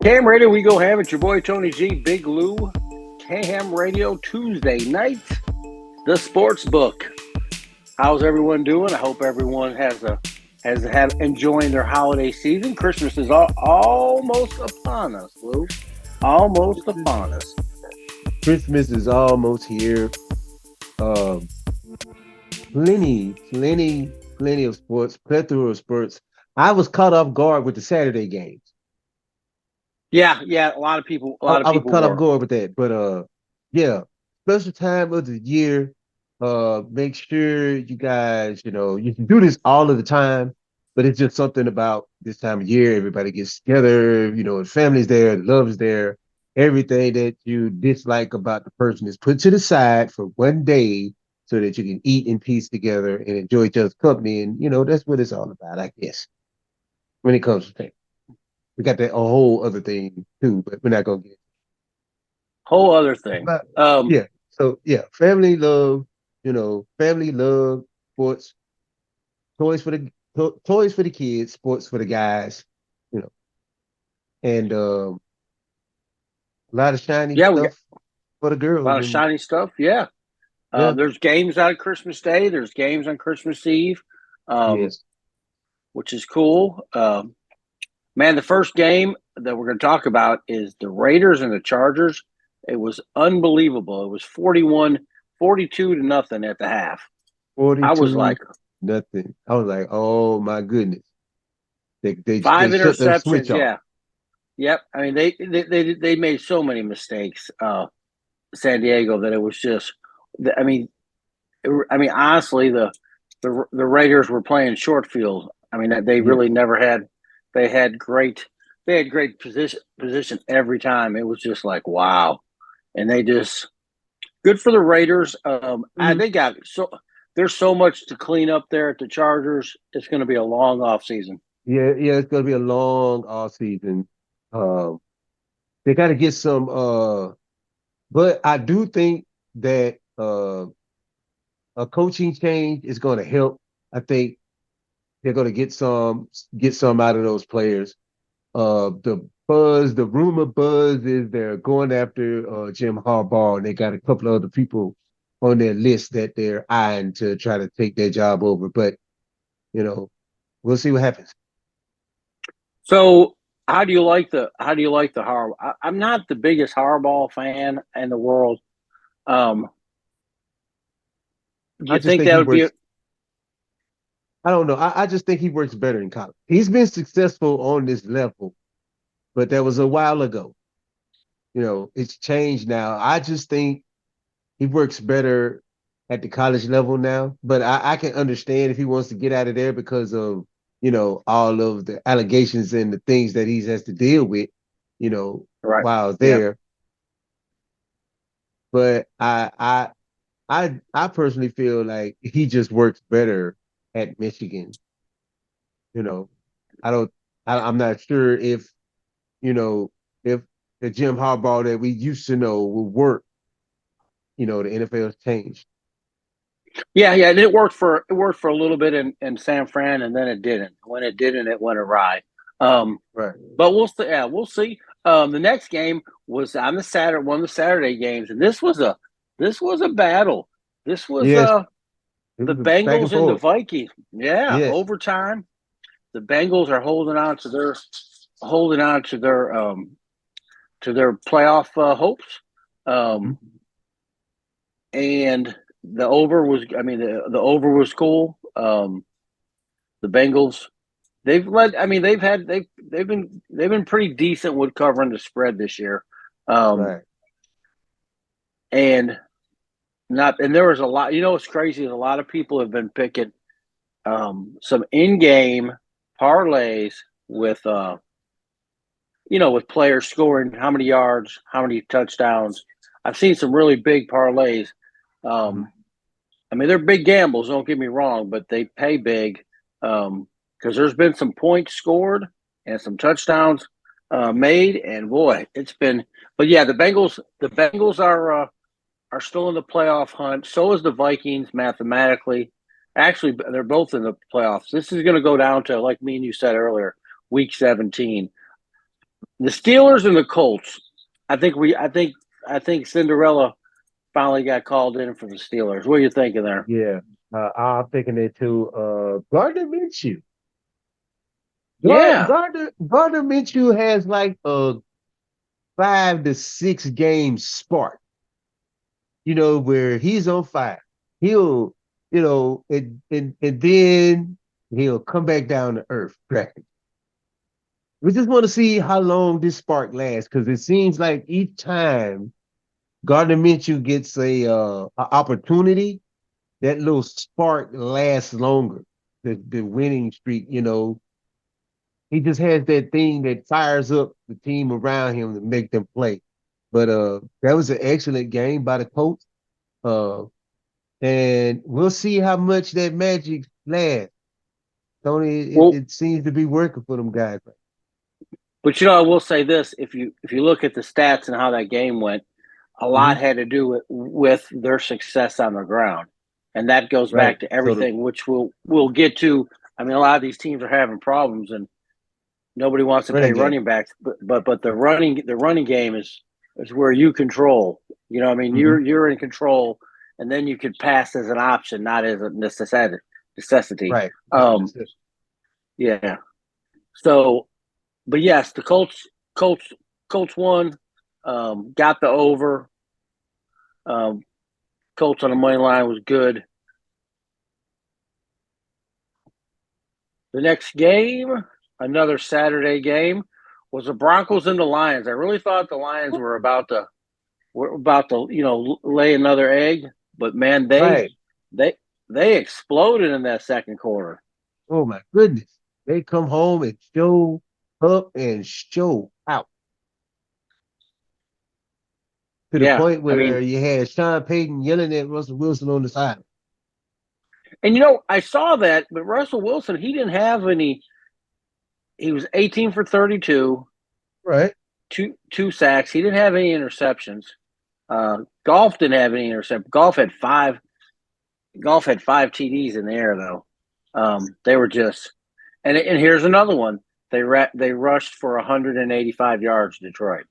Cam Radio, we go ham. It's your boy Tony G, Big Lou. Cam Radio Tuesday night, the sports book. How's everyone doing? I hope everyone has had enjoying their holiday season. Christmas is almost upon us, Lou. Almost upon us. Christmas is almost here. Um, plenty of sports, plethora of sports. I was caught off guard with the Saturday games. Yeah. A lot of people, I was caught off were. guard with that, but yeah, special time of the year. Make sure you guys, you can do this all of the time, but it's just something about this time of year. Everybody gets together, and family's there, love's there. Everything that you dislike about the person is put to the side for one day so that you can eat in peace together and enjoy each other's company. And that's what it's all about, I guess, when it comes to things. We got that a whole other thing too, but we're not gonna get. Whole other thing. But yeah, so yeah, family love, sports, toys for the toys for the kids, sports for the guys, you know, and a lot of shiny Yeah, we got stuff for the a girls, lot of and shiny stuff. Yeah. yeah, There's games on Christmas Day. There's games on Christmas Eve, um, yes, which is cool. Man, the first game that we're going to talk about is the Raiders and the Chargers. It was unbelievable. It was 42 to nothing at the half. I was 42 like, nothing. I was like, oh my goodness, they five shut the switch interceptions. off. Yeah. Yep. I mean, they made so many mistakes, San Diego, that it was just. I mean, honestly, the Raiders were playing short field. I mean, they really Yes. never had. They had great. They had great position every time. It was just like wow, and they just good for the Raiders. Mhm. They got so there's so much to clean up there at the Chargers. It's going to be a long off season. Yeah, it's gonna be a long off season. Um, they got to get some. But I do think that a coaching change is going to help. I think they're going to get some out of those players. The rumor buzz is they're going after Jim Harbaugh, and they got a couple of other people on their list that they're eyeing to try to take their job over. But you know, we'll see what happens. So how do you like the Harbaugh? I'm not the biggest Harbaugh fan in the world. Um, do I you just think think that he would be? works. I don't know. I just think he works better in college. He's been successful on this level, but that was a while ago. It's changed now. I just think he works better at the college level now. But I can understand if he wants to get out of there because of, all of the allegations and the things that he has to deal with, Right. while Yeah. there. But I personally feel like he just works better at Michigan. You know, I don't I'm not sure you know, if the Jim Harbaugh that we used to know will work. The NFL has changed. Yeah. And it worked for a little bit in San Fran, and then it didn't. When it didn't, it went awry. Um, Right. but we'll see. Yeah, we'll see. The next game was on the Saturday, one of the Saturday games, and this was a battle. This was Yes, it the was a back and Bengals and the forth. Vikings. Yeah, Yes. overtime. The Bengals are holding on to their playoff hopes. Um, Mhm. and the over was I mean the over was cool. The Bengals they've led I mean they've been pretty decent with covering the spread this year. Um, Right. and not and there was a lot, what's crazy is a lot of people have been picking some in-game parlays with with players scoring how many yards, how many touchdowns. I've seen some really big parlays. Mhm. Um, I mean, they're big gambles. Don't get me wrong, but they pay big because there's been some points scored and some touchdowns made, and boy, it's been. But yeah, the Bengals are still in the playoff hunt. So is the Vikings mathematically. Actually, they're both in the playoffs. This is going to go down to, like me and you said earlier, week 17. The Steelers and the Colts. I think Cinderella finally got called in for the Steelers. What are you thinking there? Yeah, I'm thinking it too. Gardner Minshew. Yeah. Gardner Minshew has like a 5 to 6 game spark. Where he's on fire. He'll, and then he'll come back down to earth. Practically. We just want to see how long this spark lasts because it seems like each time Gardner Minshew gets a opportunity, that little spark lasts longer. The winning streak, he just has that thing that fires up the team around him to make them play. But that was an excellent game by the Colts. Uh, and we'll see how much that magic lasts. Tony, it, Well, it seems to be working for them guys. but I will say this: if you look at the stats and how that game went, a lot Hmm. had to do with their success on the ground, and that goes Right. back to So the everything, which we'll get to. I mean, a lot of these teams are having problems, and nobody wants to pay running game. running backs, but the running game is where you control. I mean, Hmm. you're in control, and then you could pass as an option, not as a necessity. Right. Right. Um, yeah. So, but yes, the Colts, Colts won. Got the over. Um, Colts on the money line was good. The next game, another Saturday game, was the Broncos and the Lions. I really thought the Lions were about to lay another egg, but man, they Right. they they exploded in that second quarter. Oh my goodness. They come home and show up and show out to the Yeah, point I mean, where you had Sean Payton yelling at Russell Wilson on the side. and I saw that, but Russell Wilson, he didn't have any. He was 18 for 32, Right. two sacks. He didn't have any interceptions. Golf didn't have any interceptions. Golf had five TDs in the air though. They were just, and here's another one. They rushed for 185 yards. Detroit.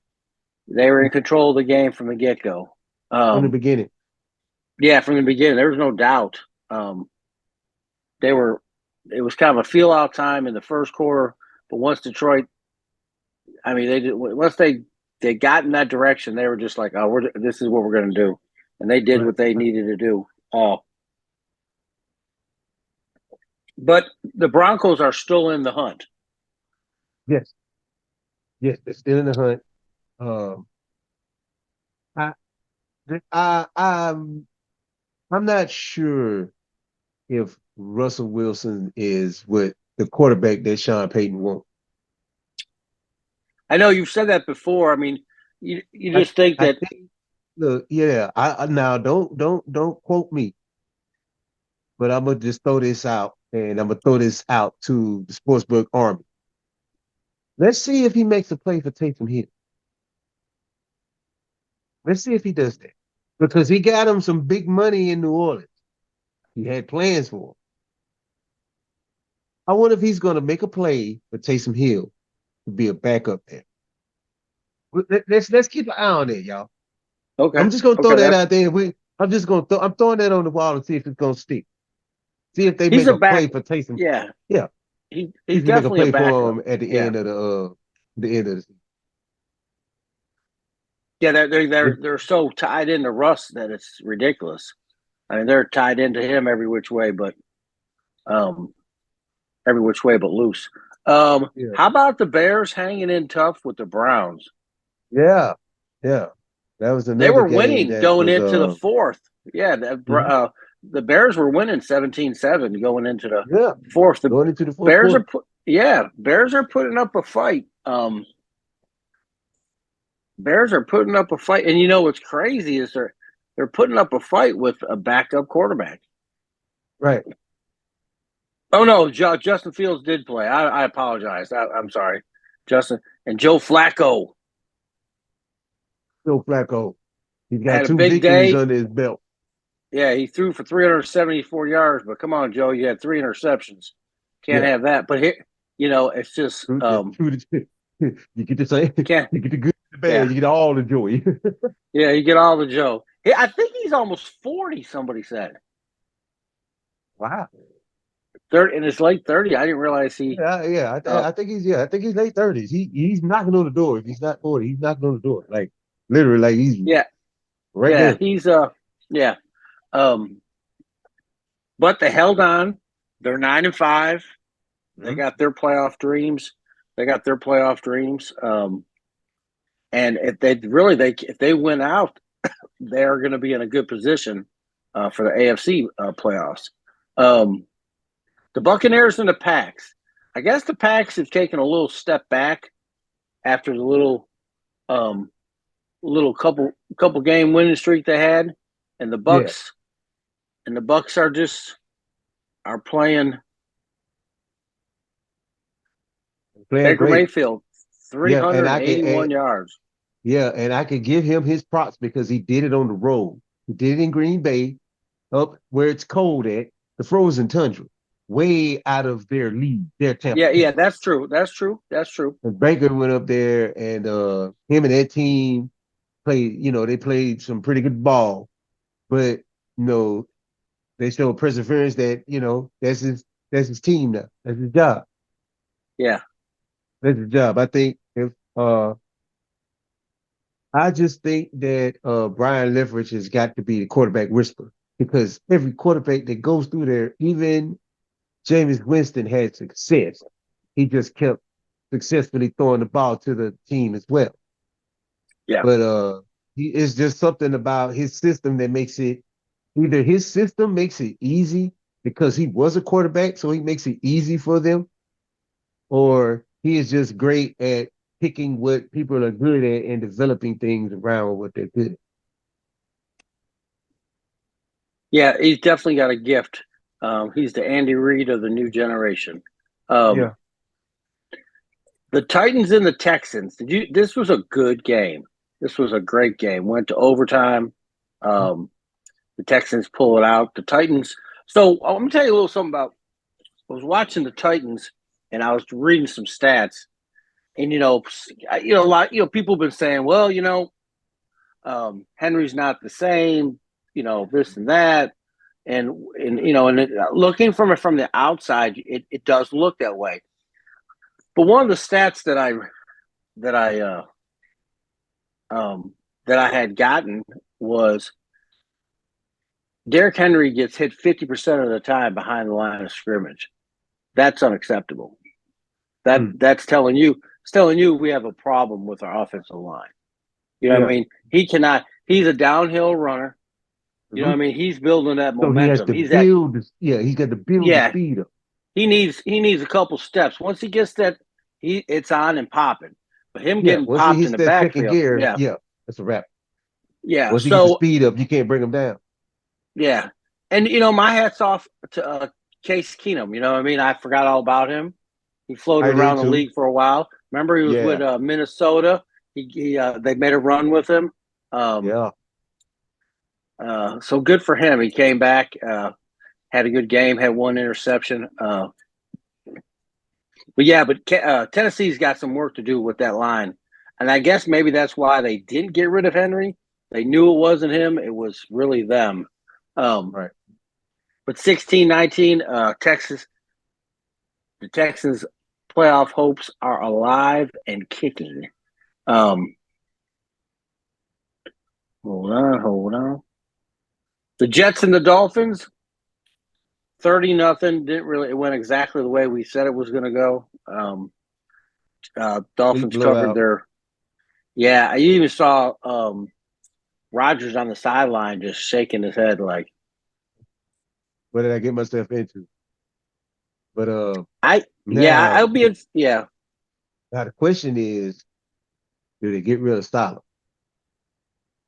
They were in control of the game from the get go. From the Um, beginning. yeah, from the beginning, there was no doubt. Um, they were. It was kind of a feel out time in the first quarter, but once Detroit, I mean, they did. Once they got in that direction, they were just like, "Oh, this is what we're going to do," and they did Right. what they Right. needed to do. But the Broncos are still in the hunt. Yes. Yes. They're still in the hunt. Um, I, I'm not sure if Russell Wilson is what the quarterback that Sean Payton wants. I know you've said that before. I mean, you I just think I that think look, yeah. I now don't quote me, but I'm gonna just throw this out, and I'm gonna throw this out to the Sportsbook Army. Let's see if he makes a play for Taysom Hill. Let's see if he does that because he got him some big money in New Orleans. He had plans for him. I wonder if he's gonna make a play for Taysom Hill to be a backup there. Let's keep an eye on it, y'all. okay, I'm just gonna throw okay, that that's out there. I'm throwing that on the wall to see if it's gonna stick. See if they he's make a a play back. for Taysom. Yeah, Yeah, see he's if they make a definitely a play for backup. him at the Yeah, end of the season. yeah, they're Yeah. they're so tied into Russ that it's ridiculous. I mean, they're tied into him every which way, but um, every which way but loose. Yeah. How about the Bears hanging in tough with the Browns? Yeah. Yeah. That was They another were game winning that going was into the fourth. Yeah, mhm. the Bears were winning 17-7 going into the Yeah. fourth. The Going into the fourth Bears are quarter. put yeah, Bears are putting up a fight. Bears are putting up a fight, and what's crazy is they're putting up a fight with a backup quarterback. Right. Oh no, Justin Fields did play. I apologize. I'm sorry, Justin and Joe Flacco Joe Flacco. He's got had a two big victories day. under his belt. Yeah, he threw for 374 yards, but come on, Joe, you had three interceptions. Can't Yeah. have that. But here, it's just True, true. You get to say Can't. you get the good, the bad, Yeah, you get all the joy. yeah. You get all the Joe. Yeah, I think he's almost 40. Somebody said Wow. 30 in his late 30. I didn't realize he. I think I think he's late 30s. He's knocking on the door. If he's not 40, he's knocking on the door. Like literally, like he's Yeah, right yeah. there. He's yeah. Um, but they held on. They're 9-5. They Mhm. got their playoff dreams. They got their playoff dreams. And if they win out, they're going to be in a good position for the AFC playoffs. Um, the Buccaneers and the Packs. I guess the Packs have taken a little step back after the um, little couple game winning streak they had, and Yeah, the Bucks are playing playing Baker great. Mayfield Yeah, and I can 381 yards. yeah, and I can give him his props because he did it on the road. He did it in Green Bay, up where it's cold at the frozen tundra, way out of their league, their Tampa. Yeah, yeah, that's true. That's true. That's true. And Baker went up there, and him and that team played. They played some pretty good ball, but you know they showed perseverance. That that's his team now. That's his job. Yeah, That's his job. I think if I just think that Brian Leftwich has got to be the quarterback whisperer because every quarterback that goes through there, even Jameis Winston had success. He just kept successfully throwing the ball to the team as well. yeah, But he is just something about his system that makes it either his system makes it easy because he was a quarterback, so he makes it easy for them, or he is just great at picking what people are good at and developing things around what they're good at. yeah. He's definitely got a gift. He's the Andy Reid of the new generation. Um, Yeah. the Titans and the Texans. Did you? This was a good game. This was a great game. Went to overtime. Um, the Texans pull it out. The Titans. So I'm gonna tell you a little something about. I was watching the Titans and I was reading some stats. And a lot. People have been saying, well, Henry's not the same. This and that. Looking from the outside, it does look that way. But one of the stats that I um, that I had gotten was Derrick Henry gets hit 50% of the time behind the line of scrimmage. That's unacceptable. Mm. It's telling you we have a problem with our offensive line. You know what I Yeah. mean? He's a downhill runner. You know what I Mhm. mean? He's building that So he has momentum. to build this. Yeah, he's got to build the Yeah, speed up. he needs a couple steps. Once he gets that, it's on and popping. But him Yeah, getting once he popped in hits the that second backfield, gear, yeah, yeah, that's a wrap. yeah. Once he gets the So speed up, you can't bring him down. yeah, and my hats off to Case Keenum. You know what I mean? I forgot all about him. He floated I did around the too. league for a while. Remember, he was with Yeah, Minnesota. They made a run with him. Um, yeah. so good for him. He came back, had a good game, had one interception. But Tennessee's got some work to do with that line, and I guess maybe that's why they didn't get rid of Henry. They knew it wasn't him; it was really them. Um, Right. but 16-19, the Texans' playoff hopes are alive and kicking. Um, hold on. The Jets and the Dolphins, 30-0. Didn't really. It went exactly the way we said it was going to go. Complete Dolphins covered blowout. their. Yeah, I even saw Rogers on the sideline just shaking his head like, What did I get myself into? But I'll now be in, yeah. now the question is, do they get rid of Stalin?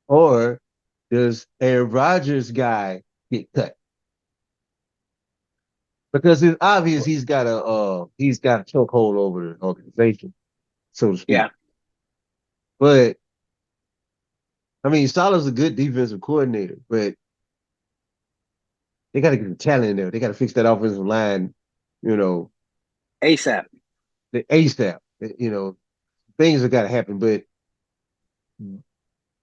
Or does Aaron Rodgers guy get cut? Because it's obvious he's got a chokehold over the organization, so to speak. Yeah. But I mean, Salah's a good defensive coordinator, but they got to get the talent in there. They got to fix that offensive line, you know, ASAP. the ASAP. You know, things have got to happen, but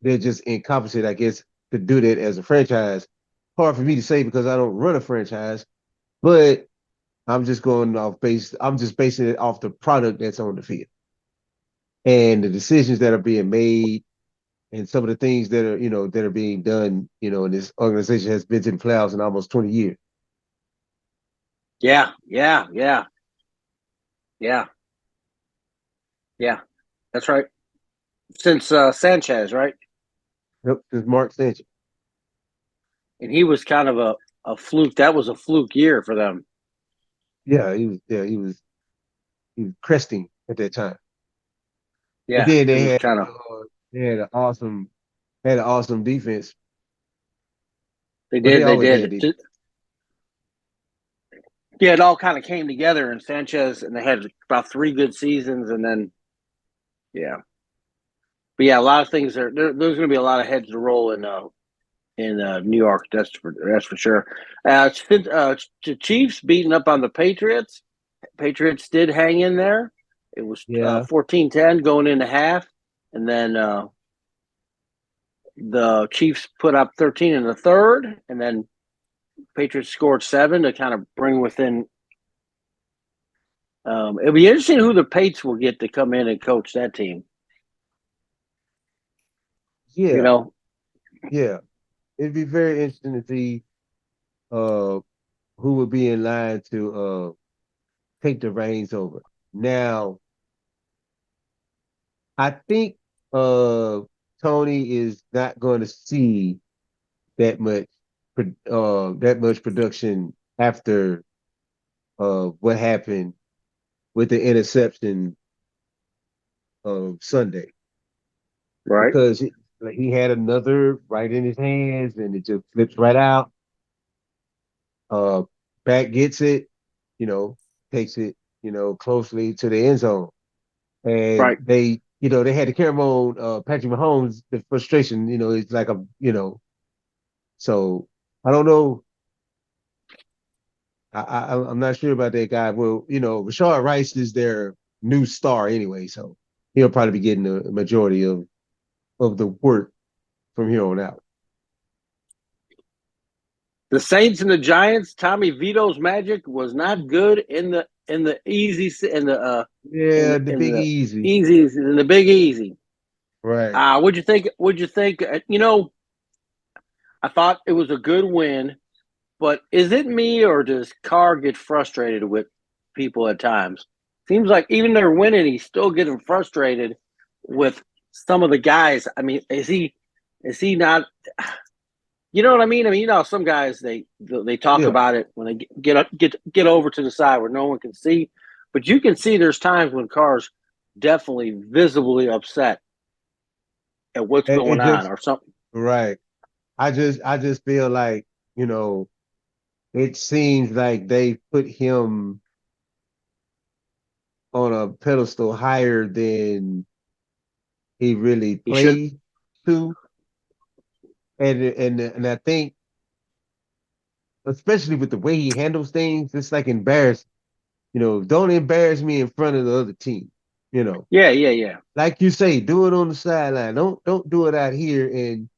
they're just incompetent, I guess, to do that as a franchise. Hard for me to say because I don't run a franchise, but I'm just basing it off the product that's on the field and the decisions that are being made and some of the things that are, that are being done, and this organization has been to the playoffs in almost 20 years. Yeah, yeah, yeah, yeah, yeah. That's right. Since Sanchez, right? Yep, since Mark Sanchez. And he was kind of a fluke. That was a fluke year for them. He was cresting at that time. But Yeah, then it was kind of. they had an awesome defense, They but they did. They always had did. defense. Yeah, it all kind of came together in Sanchez, and they had about 3 good seasons, and then yeah, but yeah, a lot of things there's going to be a lot of heads to roll in New York. That's for sure. The Chiefs beating up on the Patriots. Patriots did hang in there. It was Yeah, 14-10 going into half, and then the Chiefs put up 13 in the third, and then Patriots scored 7 to kind of bring within. It'll be interesting who the Pates will get to come in and coach that team. You yeah, know, yeah. It'd be very interesting to see uh who would be in line to take the reins over. Now, I think Tony is not going to see that much that much production after what happened with the interception of Sunday right? because like he had another right in his hands and it just flips right out. Uh, back gets it, you know, takes it, closely to the end zone, and Right. they had to carry him on Patrick Mahomes. The frustration, is like so I don't know. I'm not sure about that guy. Well, Rashard Rice is their new star anyway, so he'll probably be getting the majority of the work from here on out. The Saints and the Giants. Tommy Vito's magic was not good in the easy in the Yeah, the in Big the Easy. easy in the Big Easy. Right. What'd you think? What'd you think? I thought it was a good win, but is it me or does Carr get frustrated with people at times? Seems like even they're winning, he's still getting frustrated with some of the guys. I mean, is he not? You know what I mean? I mean, some guys they talk Yeah. about it when they get over to the side where no one can see, but you can see there's times when Carr's definitely visibly upset at what's It going on just or something. right. I just feel like, you know, it seems like they put him on a pedestal higher than he really He should. played to. And I think especially with the way he handles things, it's like embarrassing. Don't embarrass me in front of the other team. You know, Yeah, yeah, yeah. like you say, do it on the sideline. Don't do it out here. And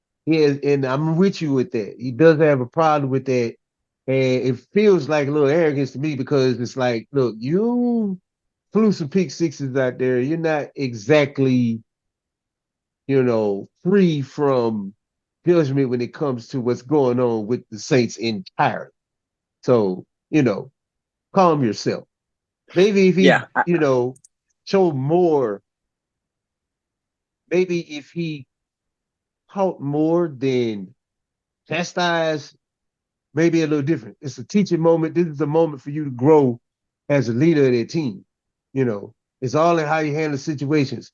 I'm with you with that. He does have a problem with that, and it feels like a little arrogance to me because it's like, look, you flew some pick sixes out there. You're not exactly, free from judgment when it comes to what's going on with the Saints entirely. So, calm yourself. Maybe if he, Yeah, showed more, maybe if he taught more than chastised, maybe a little different. It's a teaching moment. This is a moment for you to grow as a leader of their team. It's all in how you handle situations.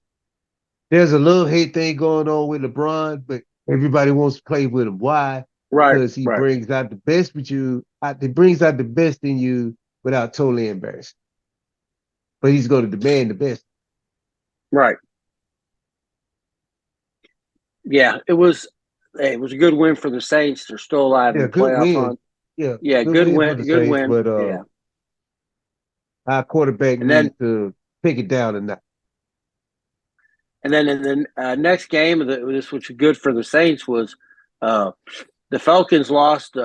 There's a love hate thing going on with LeBron, but everybody wants to play with him. Why? right, Because he right, brings out the best with you. He brings out the best in you without totally embarrassing. But he's going to demand the best. right. Yeah, it was. Hey, it was a good win for the Saints. They're still alive in Yeah, the good playoff win. hunt. Yeah, Yeah, good good win for win. the Good Saints, win. but Yeah, our quarterback and then needs to take it down a notch. And then in the next game, this which was good for the Saints was the Falcons lost. They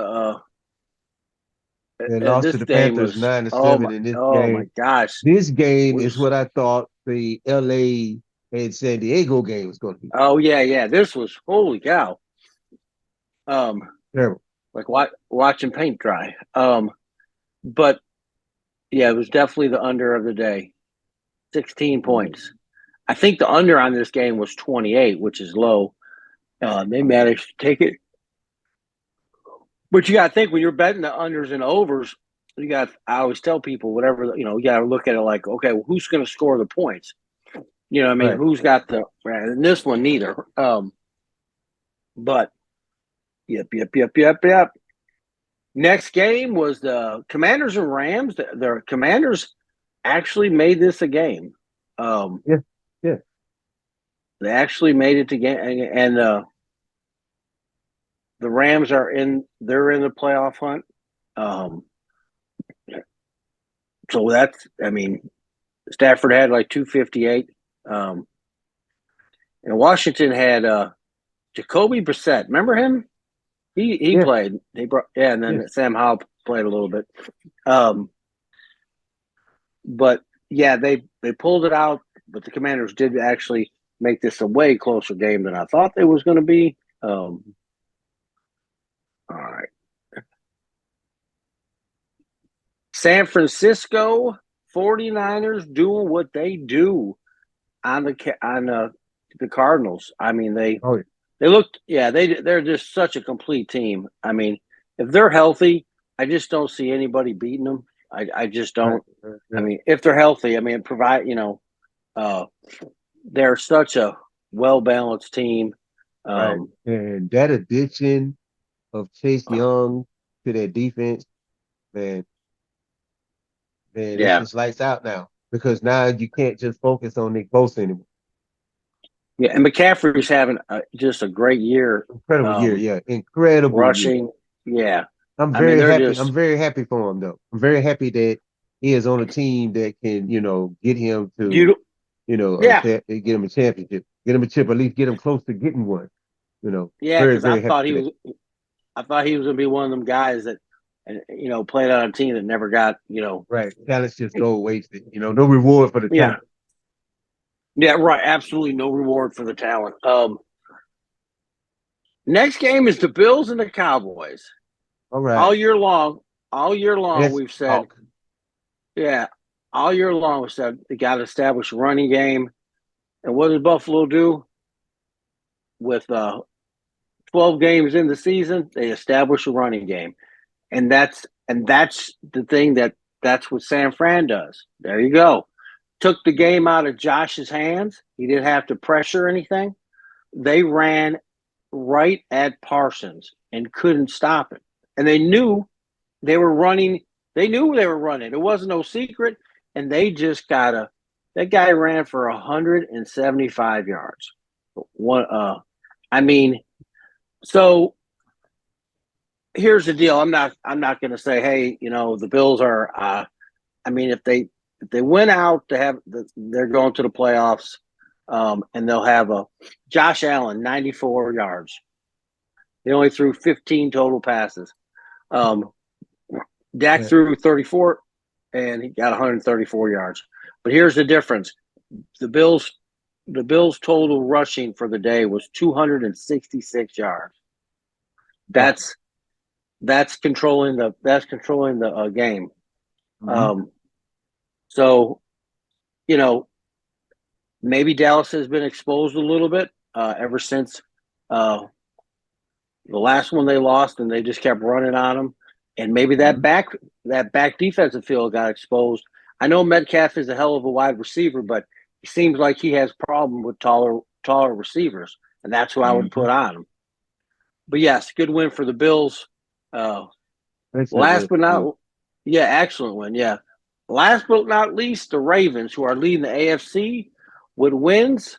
lost to This the game Panthers was 9-7 in this oh my game. gosh This game is was what I thought the LA and San Diego game was going to be. oh yeah this was holy cow um Terrible. like watching paint dry but yeah it was definitely the under of the day 16 points. I think the under on this game was 28, which is low. They managed to take it. But you got to think when you're betting the unders and overs, I always tell people, whatever, you got to look at it like, okay, well, who's going to score the points? You know what I mean? Right. Who's got and this one, neither. But, yep. Next game was the Commanders and Rams. The Commanders actually made this a game. Yeah. Yeah. They actually made it to game, and the Rams they're in the playoff hunt. So Stafford had like 258. And Washington had Jacoby Brissett. Remember him? He Yeah. played. And Yeah. then Sam Howell played a little bit. But yeah, they pulled it out, but the Commanders did actually make this a way closer game than I thought it was going to be. All right. San Francisco 49ers doing what they do on the Cardinals. I mean, Oh, yeah. they looked they're just such a complete team. I mean, if they're healthy, I just don't see anybody beating them. I just Right. don't. I Right. mean, if they're healthy, I mean, they're such a well balanced team. Right. And that addition of Chase Young to their defense, man, it's Yeah, just lights out now because now you can't just focus on Nick Bosa anymore. yeah, and McCaffrey's having just a great year. Incredible year, yeah, incredible year. Rushing, yeah. I'm I mean, very they're happy. I'm just very happy for him though. I'm very happy that he is on a team that can, get him to, you. Yeah, get him a championship, get him a chip, at least get him close to getting one. yeah. Very, Because very happy for that. I thought he was going to be one of them guys that, and played on a team that never got, Right, talents just go wasted. No reward for the yeah, talent. yeah, right. Absolutely no reward for the talent. Next game is the Bills and the Cowboys. All right, All year long, let's we've said, talk. yeah, all year long we said they got to establish a running game. And what does Buffalo do with 12 games in the season? They establish a running game, and that's the thing that's what San Fran does. There you go. Took the game out of Josh's hands. He didn't have to pressure anything. They ran right at Parsons and couldn't stop it. And they knew they were running. They knew they were running. It wasn't no secret. And they just that guy ran for 175 yards. One I mean, so here's the deal. I'm not gonna say, hey, the Bills are I mean, if they win out they're going to the playoffs, and they'll have a Josh Allen 94 yards. He only threw 15 total passes. Um, Dak Yeah. threw 34, and he got 134 yards. But here's the difference: the Bills total rushing for the day was 266 yards. Wow. That's controlling the game. Mm-hmm. Um, so you know maybe Dallas has been exposed a little bit ever since uh, the last one they lost, and they just kept running on them. And maybe Mm-hmm. that back defensive field got exposed. I know Metcalf is a hell of a wide receiver, but he seems like he has problem with taller receivers, and that's who I would Mm-hmm. put on him. But yes, good win for the Bills. Uh, Excellent last win but for the Bills. not yeah, excellent win. Yeah, last but not least, the Ravens, who are leading the AFC with wins.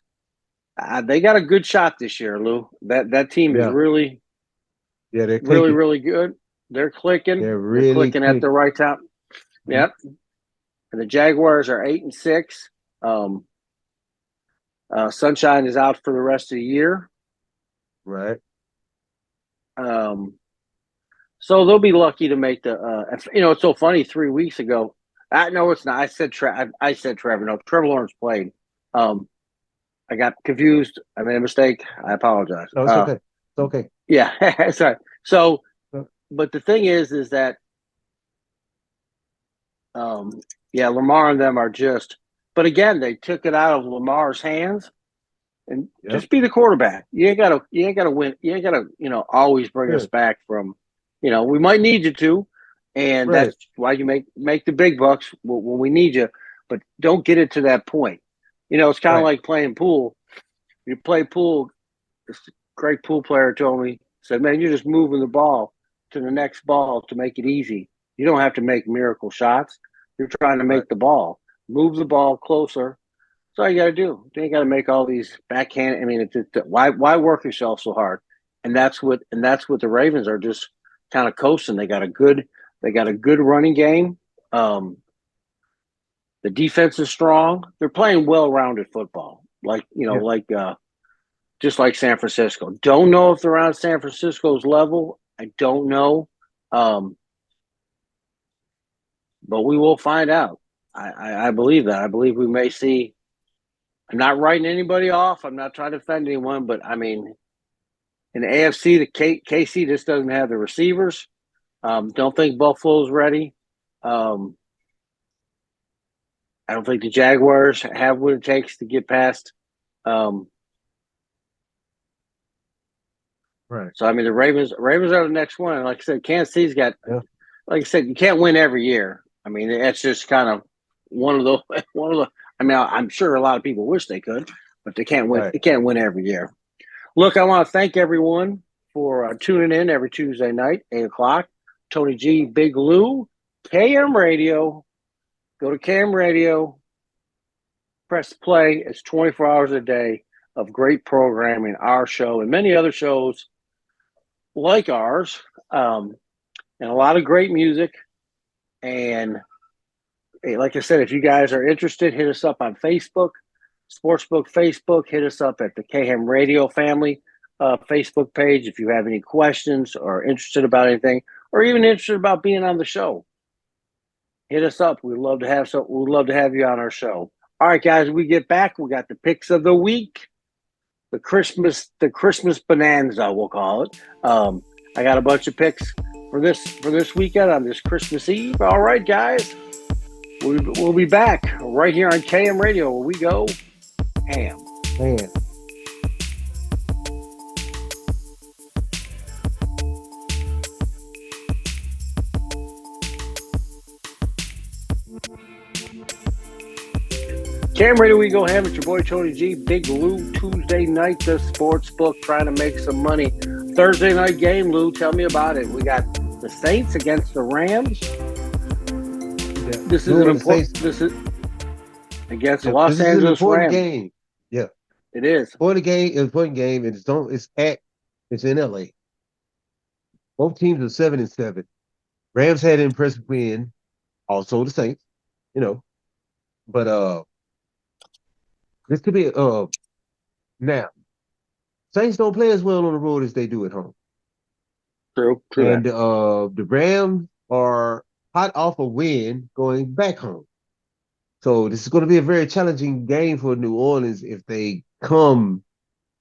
They got a good shot this year, Lou. That team is Yeah, really, yeah, they're really, clicking. really good. They're clicking. They're They're really clicking at the clicking. right time. Mhm. Yep. And the Jaguars are 8-6. Sunshine is out for the rest of the year. Right. Um, so they'll be lucky to make the. It's so funny. 3 weeks ago, no, it's not. I said Trevor. No, Trevor Lawrence played. Um, I got confused. I made a mistake. I apologize. No, it's okay. It's okay. Yeah, sorry. So, Uh, but the thing is that, um, yeah, Lamar and them are just. But again, they took it out of Lamar's hands and Yeah. just be the quarterback. You ain't gotta win. You ain't gotta, always bring us Yeah. back from, we might need you to, and Right. that's why you make the big bucks when we need you. But don't get it to that point. It's kind of Right. like playing pool. You play pool. This great pool player told me, said, "Man, you're just moving the ball to the next ball to make it easy. You don't have to make miracle shots. You're trying to Right. make the ball, move the ball closer. That's all you got to do. You ain't got to make all these backhand. I mean, why work yourself so hard? And that's what the Ravens are just kind of coasting. They got a good running game. Um, the defense is strong. They're playing well-rounded football, Yeah. just like San Francisco. Don't know if they're on San Francisco's level. I don't know, um, but we will find out. I believe that. I believe we may see. I'm not writing anybody off. I'm not trying to offend anyone, but I mean, in the AFC, the KC just doesn't have the receivers. Don't think Buffalo's ready. Um, I don't think the Jaguars have what it takes to get past. Um, Right. so I mean, the Ravens are the next one. And like I said, Kansas City's got. Yeah. Like I said, you can't win every year. I mean, that's just kind of one of the one of the. I mean, I'm sure a lot of people wish they could, but they can't win. Right. They can't win every year. Look, I want to thank everyone for tuning in every Tuesday night, 8 o'clock. Tony G, Big Lou, KM Radio. Go to KM Radio, press play. It's 24 hours a day of great programming, our show, and many other shows like ours, and a lot of great music. And hey, like I said, if you guys are interested, hit us up on Facebook, Sportsbook Facebook. Hit us up at the KM Radio family Facebook page if you have any questions or interested about anything, or even interested about being on the show. Hit us up. We'd love to have We'd love to have you on our show. All right, guys. When we get back, we got the picks of the week, the Christmas bonanza, we'll call it. I got a bunch of picks for this weekend on this Christmas Eve. All right, guys. We'll be back right here on KM Radio where we go ham. Man. KM Radio, we go ham. It's your boy Tony G. Big Lou. Tuesday night, the sports book, trying to make some money. Thursday night game, Lou. Tell me about it. We got the Saints against the Rams. Yeah. This is New an Orleans important. Saints. This is against the Yeah. This Los is an Angeles important Rams. game. Yeah. It is. Important game, and it's in LA. Both teams are 7-7. Rams had an impressive win, also the Saints, you know. But this could be now Saints don't play as well on the road as they do at home. True. True that. And the Rams are hot off a win going back home. So this is going to be a very challenging game for New Orleans if they come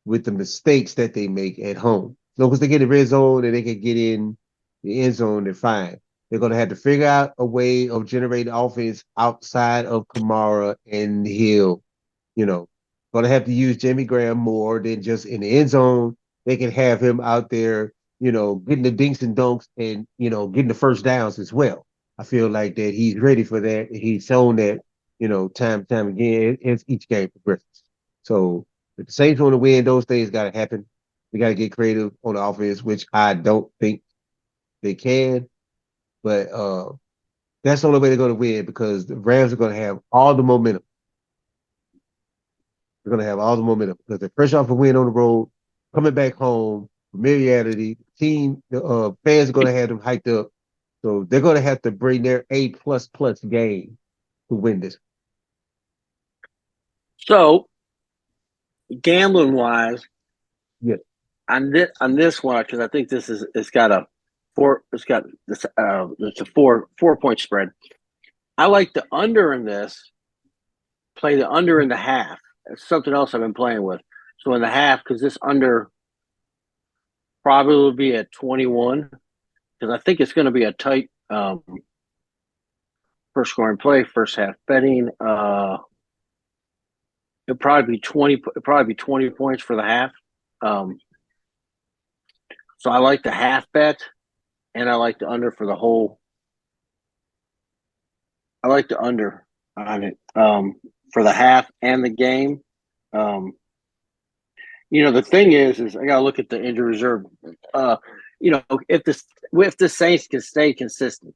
with the mistakes that they make at home. So because they get in the red zone and they can get in the end zone, they're fine. They're going to have to figure out a way of generating offense outside of Kamara and Hill. Going to have to use Jimmy Graham more than just in the end zone. They can have him out there, getting the dinks and dunks and, getting the first downs as well. I feel like that he's ready for that. He's shown that, time and time again as each game progresses. So if the Saints want to win, those things got to happen. We got to get creative on the offense, which I don't think they can. But that's the only way they're going to win because the Rams are going to have all the momentum. They're going to have all the momentum because they're fresh off a win on the road, coming back home, familiarity. The fans are going to have them hyped up. So they're going to have to bring their A++ game to win this. So gambling wise, Yeah, on this one, because I think this is it's got a four. It's got this. It's a four point spread. I like the under in this. Play the under in the half. It's something else I've been playing with. So in the half, because this under probably will be at 21, because I think it's going to be a tight first scoring play, first half betting. It'll probably be 20. It'll probably be 20 points for the half. Um, so I like the half bet, and I like the under for the whole. I like the under on it for the half and the game. Um, the thing is I gotta look at the injury reserve. Uh, if the Saints can stay consistent,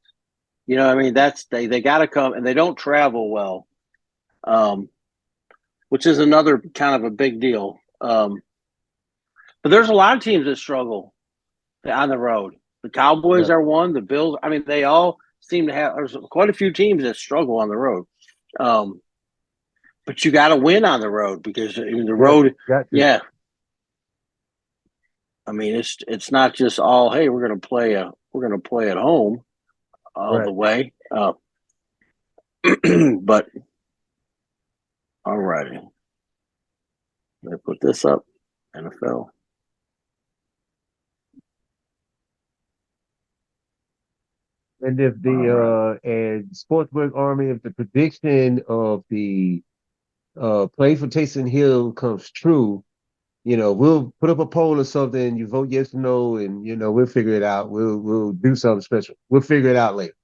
I mean they got to come and they don't travel well, um, which is another kind of a big deal. But there's a lot of teams that struggle on the road. The Cowboys yeah, are one. The Bills. I mean, they all seem to have. There's quite a few teams that struggle on the road. Um, but you got to win on the road because in the yeah. road, Got to. yeah. I mean, it's not just all. Hey, we're gonna play at home all the Right. way. But all righty, let me put this up. NFL. And if All right. the and Sportsbook Army, if the prediction of the play for Taysom Hill comes true, we'll put up a poll or something. You vote yes or no, and we'll figure it out. We'll do something special. We'll figure it out later.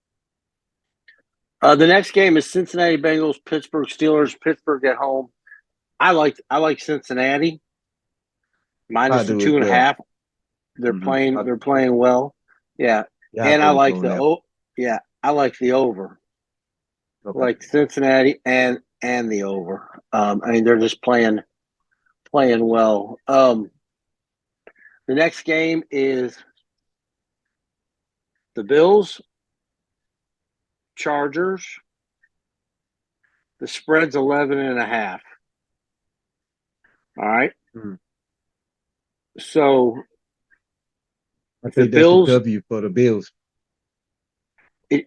The next game is Cincinnati Bengals, Pittsburgh Steelers. Pittsburgh at home. I like Cincinnati I minus the do two as and a well. half. They're playing. I, They're playing well. Yeah, yeah, I and I go with you like on the that. yeah, I like the over. Okay. Like Cincinnati and the over. I mean, they're just playing well. The next game is the Bills Chargers. The spread's 11 and a half. All right. Mm. So I the think that's the Bills, W for the Bills.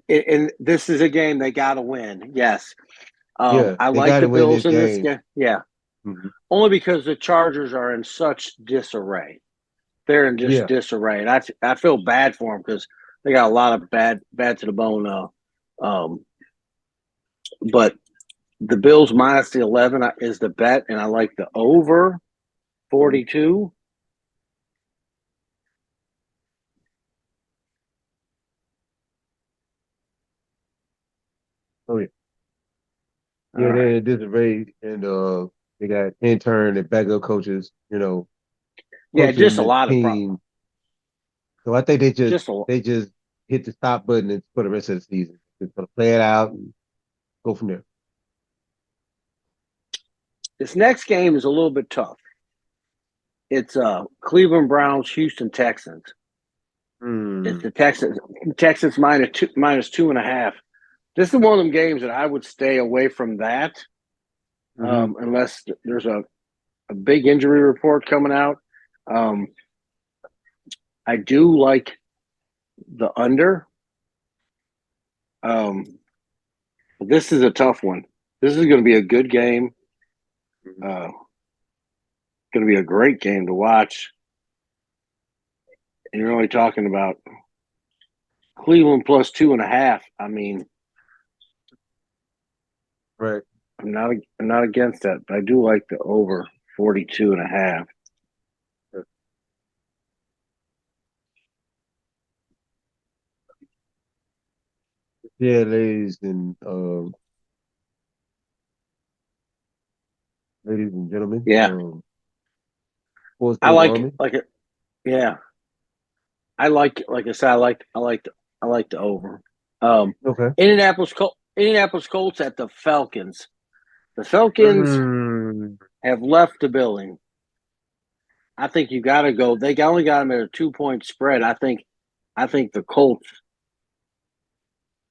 and this is a game they got to win. Yes. Yeah, I they like got the to win this Bills in this game. game. Yeah. Hmm. Only because the Chargers are in such disarray. They're in just Yeah, disarray. And I feel bad for them because they got a lot of bad to the bone. But the Bills minus the 11 is the bet, and I like the over mhm. 42. Oh yeah, All yeah. They're right. in disarray, and they got intern and backup coaches. Yeah, Coaching just a the lot of team. So I think they just just a they just hit the stop button and for the rest of the season. Just gonna play it out and go from there. This next game is a little bit tough. It's Cleveland Browns, Houston Texans. It's Hmm. the Texans minus two and a half. This is one of them games that I would stay away from that Hmm. unless there's a big injury report coming out. Um, I do like the under. Um, this is a tough one. This is going to be a good game. Uh, going to be a great game to watch. And you're only talking about Cleveland plus two and a half. I mean, Right. I'm not against that, but I do like the over 42 and a half. Yeah, ladies and gentlemen, Yeah, Sports I Book like Army. like it. Yeah, like I said, I like the over. Um, Okay. Indianapolis Colts at the Falcons. The Falcons Mm, have left the building. I think you got to go. They only got them at a 2 point spread. I think the Colts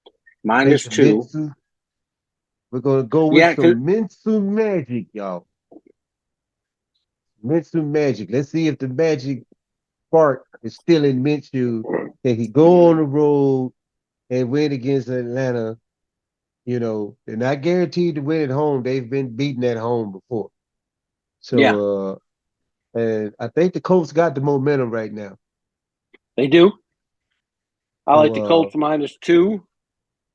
take minus the two. Mitsu. We're gonna go with Yeah, cause some Mitsu magic, y'all. Minshew magic. Let's see if the magic spark is still in Minshew. Can he go on the road and win against Atlanta? They're not guaranteed to win at home. They've been beaten at home before. Yeah, And I think the Colts got the momentum right now. they do. I like the So Colts -2.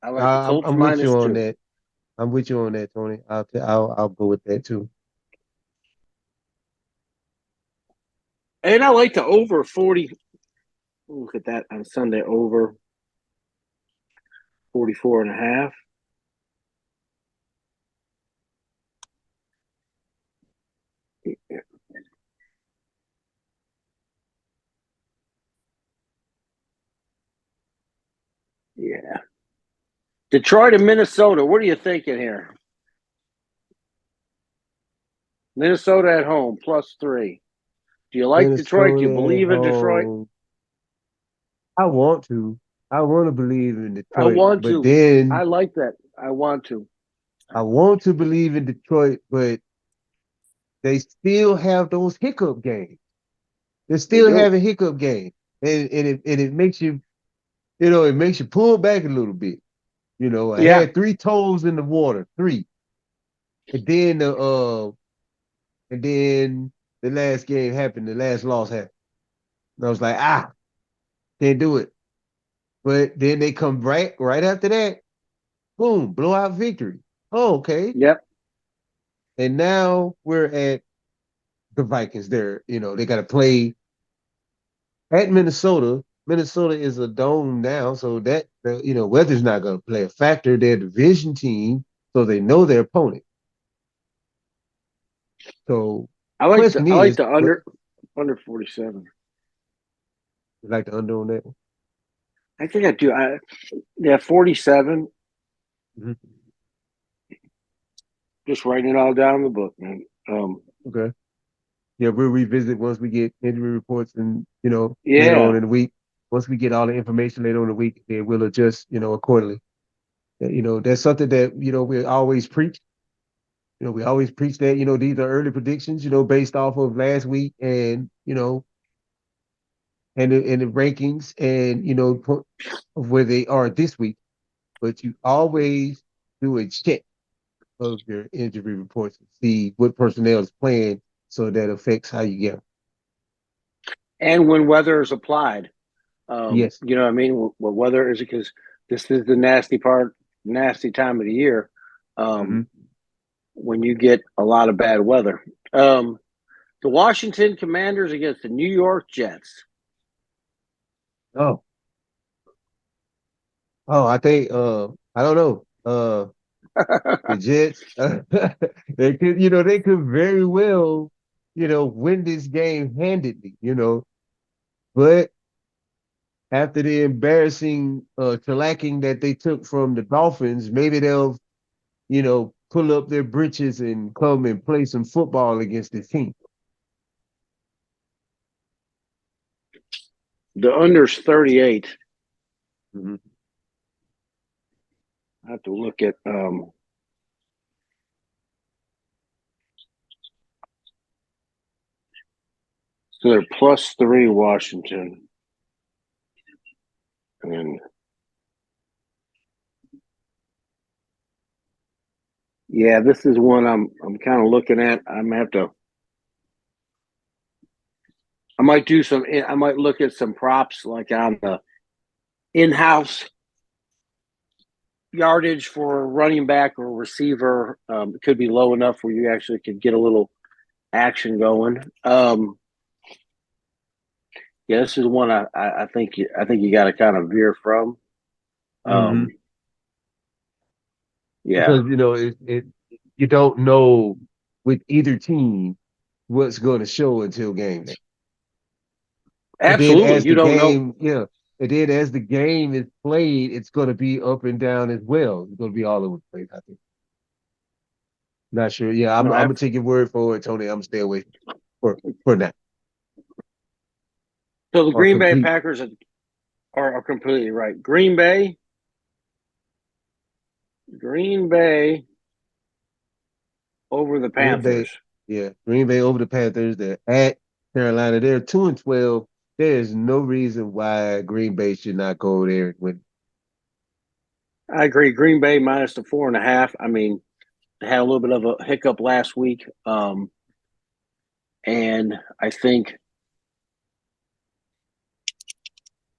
I like the Colts I'm with you on -2. that. I'm with you on that, Tony. I'll go with that too. And I like the over 40. Look at that on Sunday, over 44.5. Yeah. Detroit and Minnesota. What are you thinking here? Minnesota at home, +3. Do you like Detroit? Do you Minnesota at believe in Detroit? home. I want to. I want to believe in I Detroit, want but to. then I like that. I want to. I want to believe in Detroit, but they still have those hiccup games. They're They still do. having hiccup games. And it makes it makes you pull back a little bit. I Yeah. had three toes in the water, three. And then the last game happened, the last loss happened. And I was like, can't do it. But then they come right after that, boom, blowout victory. Oh, okay. Yep. And now we're at the Vikings. They got to play at Minnesota. Minnesota is a dome now, so that weather's not going to play a factor. They're a division team, so they know their opponent. So question I like is, the what under 47. you like the under on that one? I think I do. Yeah, 47. Mm-hmm. Just writing it all down in the book, man. Okay. Yeah, we'll revisit once we get injury reports and later on Yeah. in the week. Once we get all the information later on in the week, then we'll adjust accordingly. That's something that we always preach. We always preach that these are early predictions. Based off of last week and and the rankings and of where they are this week. But you always do a check of your injury reports and see what personnel is playing, so that affects how you get them. And when weather is applied, Yes. you know what I mean? What weather is it? Because this is the nasty time of the year. Mm-hmm. Um, when you get a lot of bad weather. Um, the Washington Commanders against the New York Jets. Oh, I think I don't know. The Jets they could very well, win this game handedly. But after the embarrassing shellacking that they took from the Dolphins, maybe they'll, pull up their britches and come and play some football against the team. The under's 38. Mm-hmm. I have to look at so they're +3 Washington. And yeah, this is one I'm kind of looking at. I'm gonna have to I might look at some props like on the in-house yardage for a running back or receiver. It could be low enough where you actually could get a little action going. Yeah, this is one I think you got to kind of veer from. Mm-hmm. Um, yeah, Because you don't know with either team what's going to show until game day. And then absolutely. as You the don't know. game, yeah, and then as the game is played, it's going to be up and down as well. It's going to be all over the place, I think. Not sure. Yeah, I'm No, gonna take your word for it, Tony. I'm gonna stay away for now. so the Or Green Bay complete. Packers are completely right. Green Bay over the Green Bay Panthers. Yeah, Green Bay over the Panthers. They're at Carolina. They're 2-12. There is no reason why Green Bay should not go there and win. I agree. Green Bay minus the 4.5. I mean, they had a little bit of a hiccup last week, and I think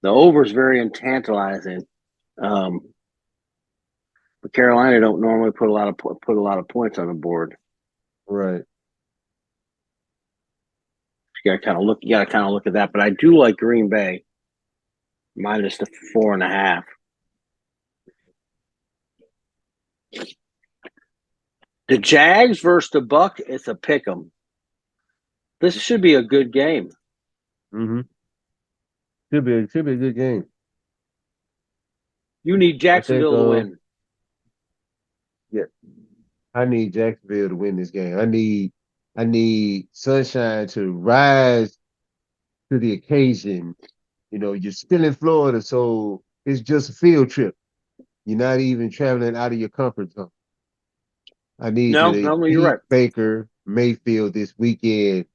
the over is very tantalizing. Um, but Carolina don't normally put a lot of points on the board. Right. You got to kind of look. You got to kind of look at that. But I do like Green Bay minus the 4.5. The Jags versus the Buck. It's a pick 'em. This should be a good game. Mm-hmm. Should be a good game. You need I think Jacksonville to win. yeah, I need Jacksonville to win this game. I need Sunshine to rise to the occasion. You know, you're still in Florida, so it's just a field trip. You're not even traveling out of your comfort zone. I need you No, to no, you're beat right. Baker Mayfield this weekend,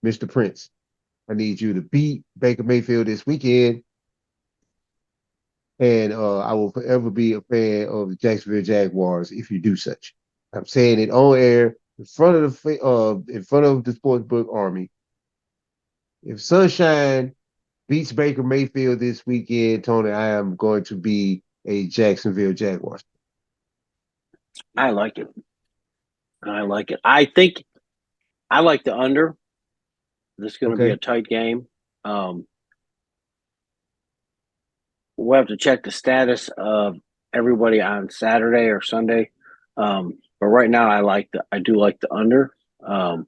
Mr. Prince. I need you to beat Baker Mayfield this weekend, and I will forever be a fan of the Jacksonville Jaguars if you do such. I'm saying it on air in front of the sportsbook army. If Sunshine beats Baker Mayfield this weekend, Tony, I am going to be a Jacksonville Jaguars. I like it. I like it. I think I like the under. This is going to be a Okay. tight game. Um, we'll have to check the status of everybody on Saturday or Sunday. But right now, I do like the under. Put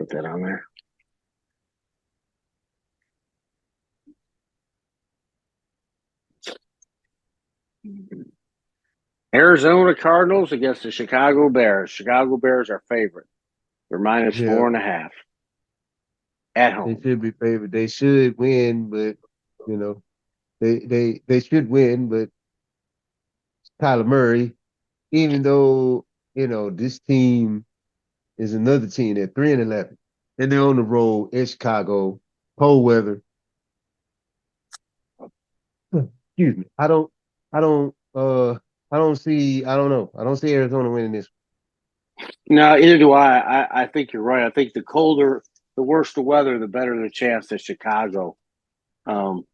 that on there. Arizona Cardinals against the Chicago Bears. Chicago Bears are favorite. They're minus Yeah, 4.5 at they home. should be favored. They should win, but you know, they should win, but Kyler Murray, even though, this team is another team at 3-11. And they're on the road in Chicago, cold weather. Excuse me. I don't know. I don't see Arizona winning this. No, either do I. I think you're right. I think the colder, the worse the weather, the better the chance that Chicago. Um,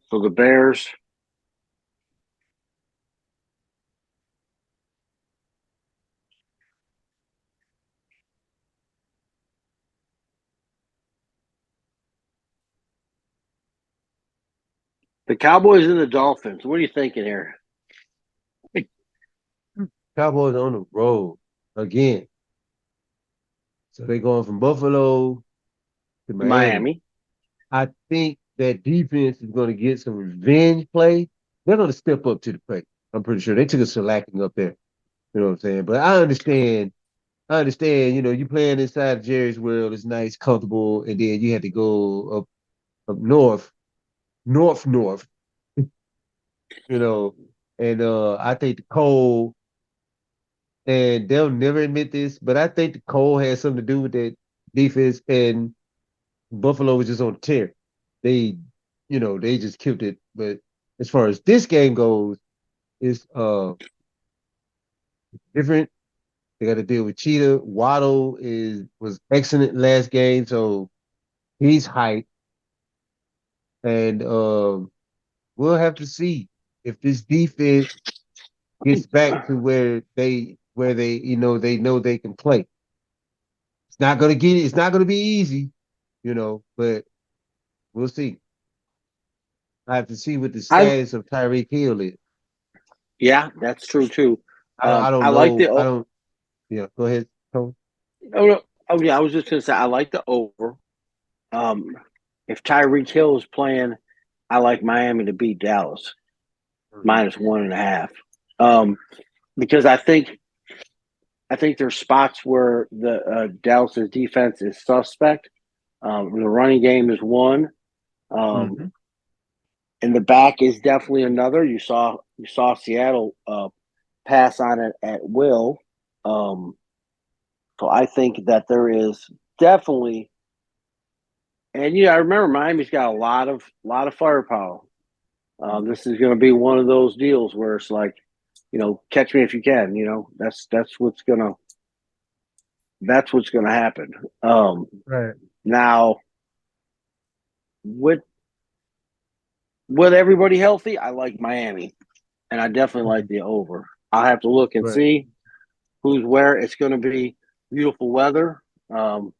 so the Bears, the Cowboys, and the Dolphins. What are you thinking here? Cowboys on the road again. So they're going from Buffalo to Miami. Miami. I think that defense is going to get some revenge play. They're going to step up to the plate. I'm pretty sure they took a shellacking up there. You know what I'm saying? But I understand. You playing inside Jerry's world is nice, comfortable, and then you had to go up north, north, you know. And I think the cold, and they'll never admit this, but I think the cold has something to do with that defense, and Buffalo was just on a tear. They, they just killed it. But as far as this game goes, it's different. They got to deal with Cheetah. Waddle was excellent last game, so he's hyped. And we'll have to see if this defense gets back to where they they know they can play. It's not gonna be easy, but we'll see. I have to see what the I status of Tyreek Hill is. Yeah, that's true too. I I don't like know. the I don't Yeah, go ahead, Tony. oh, no, oh yeah, I was just gonna say I like the over. Um, if Tyreek Hill is playing, I like Miami to beat Dallas Mhm. minus 1.5. Um, because I think there's spots where the Dallas's defense is suspect. The running game is one, um, Mhm. and the back is definitely another. You saw Seattle. pass on it at will. So I think that there is definitely, and I remember Miami's got a lot of firepower. This is going to be one of those deals where it's like, catch me if you can. That's what's gonna happen. Um, Right. Now, with everybody healthy, I like Miami, and I definitely like Mhm. the over. I'll have to look and Right. see who's where. It's going to be beautiful weather. Um,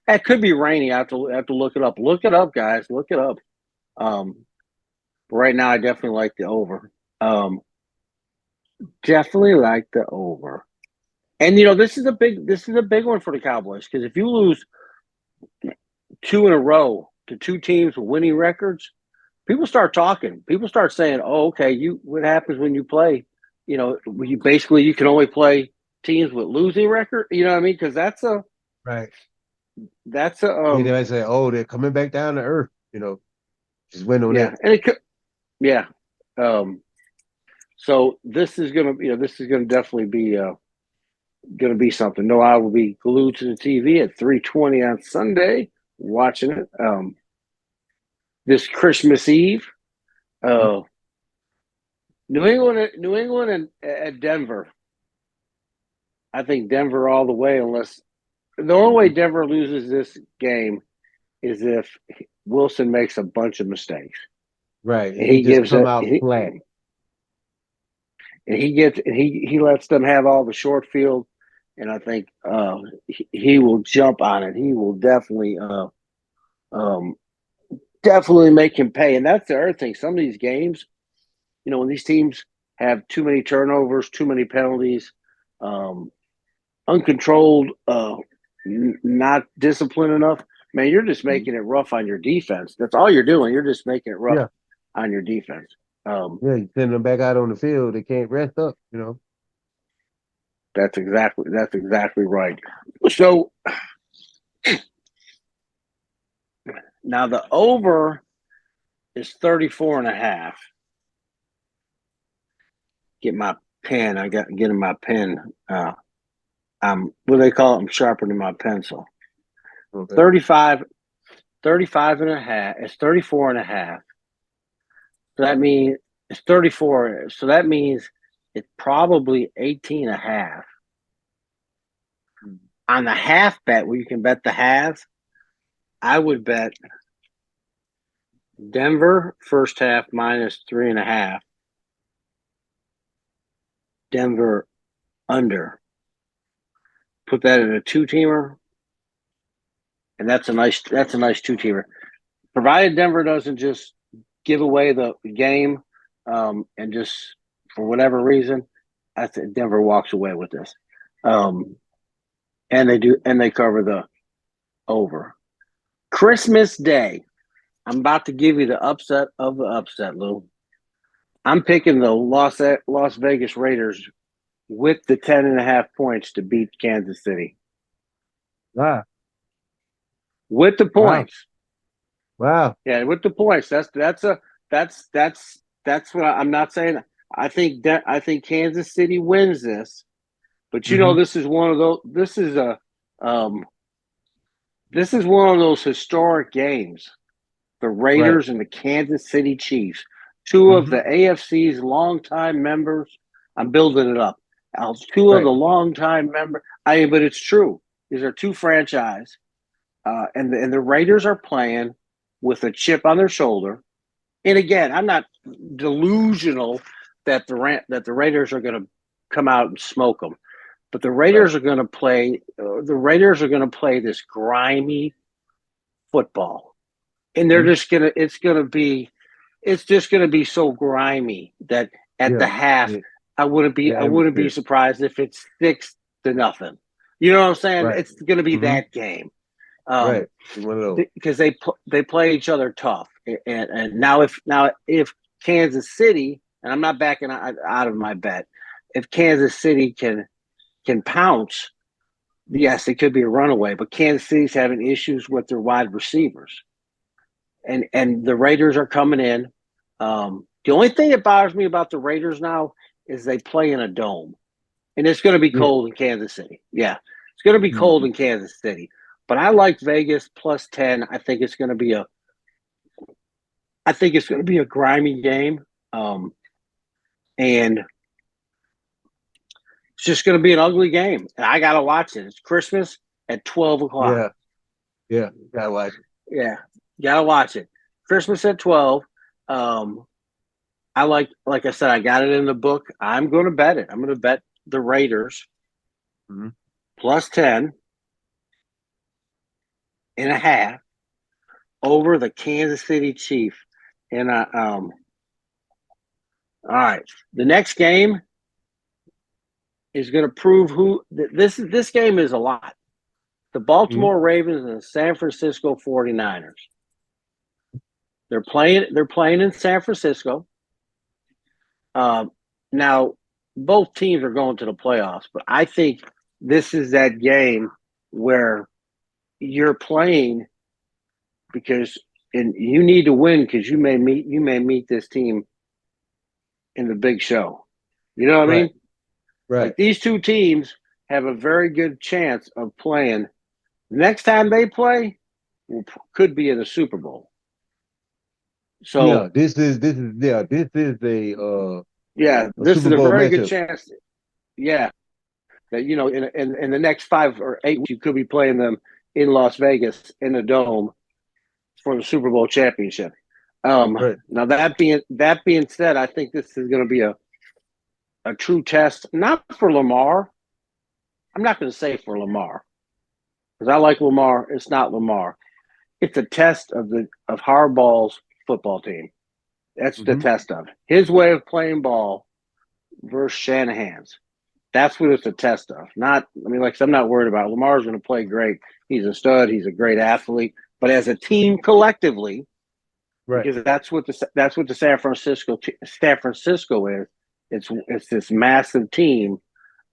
it could be rainy. I have to look it up. Look it up, guys. Look it up. Um, but right now, I definitely like the over. Um, Definitely like the over. And this is a big one for the Cowboys because if you lose two in a row to two teams with winning records, people start talking. People start saying, "Oh, okay, what happens when you play? You can only play teams with losing record. You know what I mean? Because Right. that's a Yeah, they might say, "Oh, they're coming back down to earth." Just win on yeah, that. and it could yeah. Um, so this is gonna definitely be gonna be something. No, I will be glued to the TV at 3:20 on Sunday watching it. This Christmas Eve. Uh, New England and at Denver. I think Denver all the way, unless the only way Mhm. Denver loses this game is if Wilson makes a bunch of mistakes Right. And and he he just gives come it out he, flat. and he gets and he lets them have all the short field, and I think he will jump on it. He will um, definitely make him pay, and that's the other thing. Some of these games, when these teams have too many turnovers, too many penalties, um, uncontrolled, not disciplined enough, man, you're just Mhm. making it rough on your defense. That's all you're doing. You're just making it rough Yeah. on your defense. Um, Yeah. You send them back out on the field. They can't rest up. that's exactly right. So now the over is 34 and a half. Get my pen. I got getting my pen. What do they call it? I'm sharpening my pencil. Okay. 35, 35 and a half. It's 34 and a half. So that means it's 34. So that means it's probably 18 and a half. Mhm. On the half bet, where you can bet the halves, I would bet Denver first half minus 3.5, Denver under. Put that in a two-teamer, and that's a nice two-teamer. Provided Denver doesn't just give away the game, and just for whatever reason, I think Denver walks away with this. Um, and they cover the over. Christmas Day. I'm about to give you the upset of the upset, Lou. I'm picking the Las Vegas Raiders with the 10.5 points to beat Kansas City. Wow. With the Wow. points. Wow. Yeah, with the points. That's what I'm not saying. I think Kansas City wins this, but Hmm. this is one of those. Um, this is one of those historic games. The Right. Raiders and the Kansas City Chiefs, two of Hmm. the AFC's longtime members. I'm building it up. Two of Right. the longtime members. But it's true. These are two franchise, and the Raiders are playing with a chip on their shoulder. And again, I'm not delusional that the Raiders are going to come out and smoke them, but the Right. Raiders are going to play. The Raiders are going to play this grimy football, and they're Hmm. just gonna. It's just gonna be so grimy that at the Yeah. half, Yeah. I wouldn't be. The I wouldn't be atmosphere. surprised if it's 6-0. You know what I'm saying? Right. It's gonna be Hmm. that game. Right. Um, One of those. because they play each other tough. And now if Kansas City, and I'm not backing out of my bet, if Kansas City can pounce, yes, it could be a runaway. But Kansas City's having issues with their wide receivers, and the Raiders are coming in. The only thing that bothers me about the Raiders now is they play in a dome, and it's going to be Yeah. cold in Kansas City. Yeah, it's going to be cold Mhm. in Kansas City. But I like Vegas plus 10. I think it's going to be a grimy game, and it's just going to be an ugly game. And I got to watch it. It's Christmas at 12 o'clock. Yeah. Yeah. Gotta watch it. Yeah, gotta watch it. Christmas at 12. Um, like I said, I got it in the book. I'm going to bet it. I'm going to bet the Raiders Mhm. plus 10.5 over the Kansas City Chief. And all right, the next game is going to prove who this game is a lot. The Mhm. Baltimore Ravens and the San Francisco 49ers. They're playing in San Francisco. Um, now, both teams are going to the playoffs, but I think this is that game where you're playing because and you need to win because you may meet this team in the big show. You know what I Right. mean? Right. Like these two teams have a very good chance of playing. Next time they play, could be in the Super Bowl. Yeah. So This is yeah, a this Super is a Bowl very good matchup. chance. Yeah, that in the next 5 or 8 weeks you could be playing them in Las Vegas in the dome for the Super Bowl championship. Right. Now that being said, I think this is going to be a true test, not for Lamar. I'm not going to say for Lamar because I like Lamar. It's not Lamar. It's a test of Harbaugh's football team. That's the Hmm. test of his way of playing ball versus Shanahan's. That's what it's a test of. Not, I mean, like I'm not worried about it. Lamar's going to play great. He's a stud. He's a great athlete. But as a team collectively, Right. because that's what the San Francisco is. It's this massive team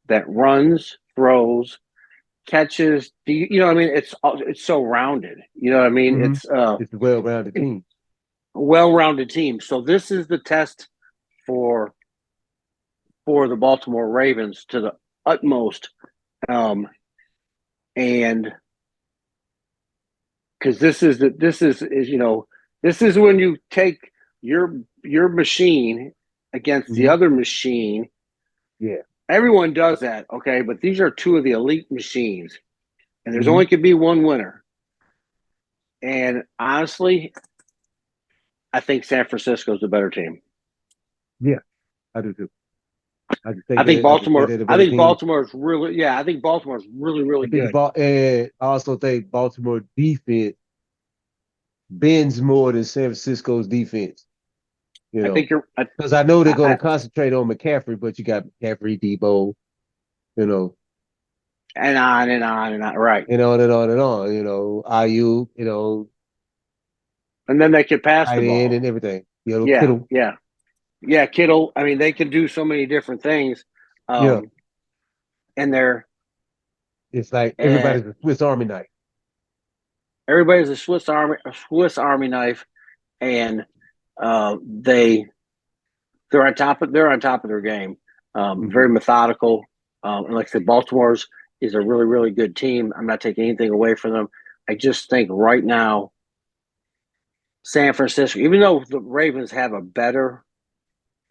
that runs, throws, catches. You know what I mean? It's so rounded. You know what I mean? Hmm. It's It's a well-rounded a team. well-rounded team. So this is the test for for the Baltimore Ravens to the utmost. And because this is when you take your machine against the Hmm. other machine. Yeah. Everyone does that, okay, but these are two of the elite machines, and there's Hmm. only could be one winner. And honestly, I think San Francisco's a better team. Yeah. I do too. I think I just think Baltimore. they're the I better think team. Baltimore's really. Yeah, I think Baltimore's really, I really think good. and I also think Baltimore defense bends more than San Francisco's defense. You I know, think you're. because I know they're going I to concentrate on McCaffrey, but you got McCaffrey, Debo, you know, and on and on and on. Right, and on and on and on. You know, IU, and then they could pass the tight end ball. and everything. Yeah, Kittle. yeah, yeah. Kittle. I mean, they can do so many different things. Yeah, Um, and they're it's like uh, everybody's a Swiss Army knife. everybody's a Swiss Army knife, and they're on top of their game. Hmm. Very methodical. And like I said, Baltimore's is a really really good team. I'm not taking anything away from them. I just think right now San Francisco, even though the Ravens have a better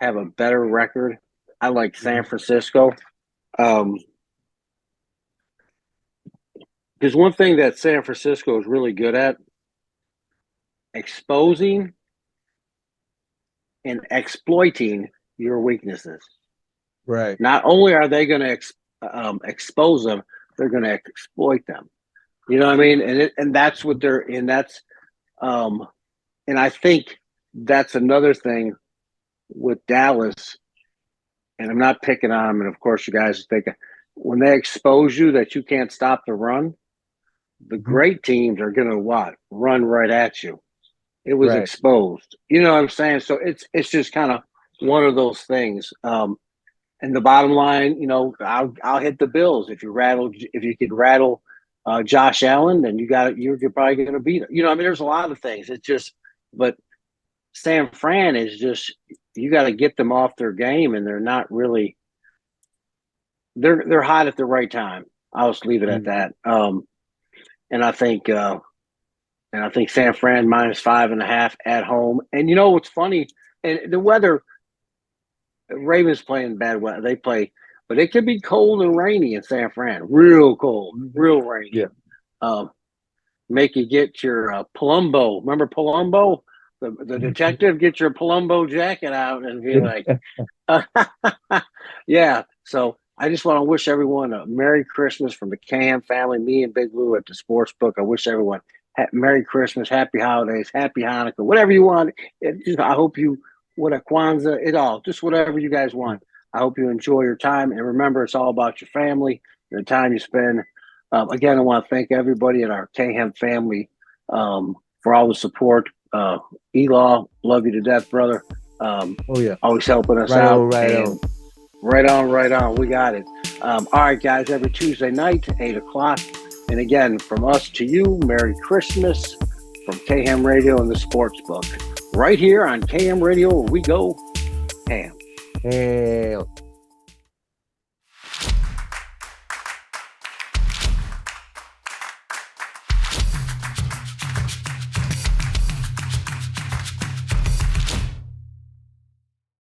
record, I like Hmm. San Francisco. Um, There's one thing that San Francisco is really good at: exposing and exploiting your weaknesses. Right. Not only are they going to expose them, they're going to exploit them. You know what I mean? And that's what they're in. Um, and I think that's another thing with Dallas. And I'm not picking on them. And of course, you guys think when they expose you that you can't stop the run, the Hmm. great teams are going to what run right at you. It was Right. exposed. You know what I'm saying? So it's just kind of one of those things. And the bottom line, I'll hit the Bills if you could rattle Josh Allen, then you're probably going to beat him. I mean, there's a lot of things. It's just, but San Fran is just you got to get them off their game, and they're not really. They're hot at the right time. I'll just leave it at that. And I think San Fran -5.5 at home. And you know what's funny? And the weather. Ravens playing bad weather. They play, but it could be cold and rainy in San Fran. Real cold, real rainy. Yeah. Make you get your Palumbo. Remember Palumbo, the detective? Get your Palumbo jacket out and be like, yeah. So I just want to wish everyone a Merry Christmas from the Cam family, me and Big Lou at the sports book. I wish everyone Merry Christmas, Happy Holidays, Happy Hanukkah, whatever you want. I hope you, what a Kwanzaa, it all, just whatever you guys want. I hope you enjoy your time. And remember, it's all about your family, the time you spend. Again, I want to thank everybody in our Cahem family for all the support. Elaw, love you to death, brother. Oh yeah. Always helping us Right out. on, right and on. Right on. We got it. All right, guys, every Tuesday night, 8 o'clock. And again, from us to you, Merry Christmas from KM Radio and the Sports Book. Right here on KM Radio, where we go ham. Hell.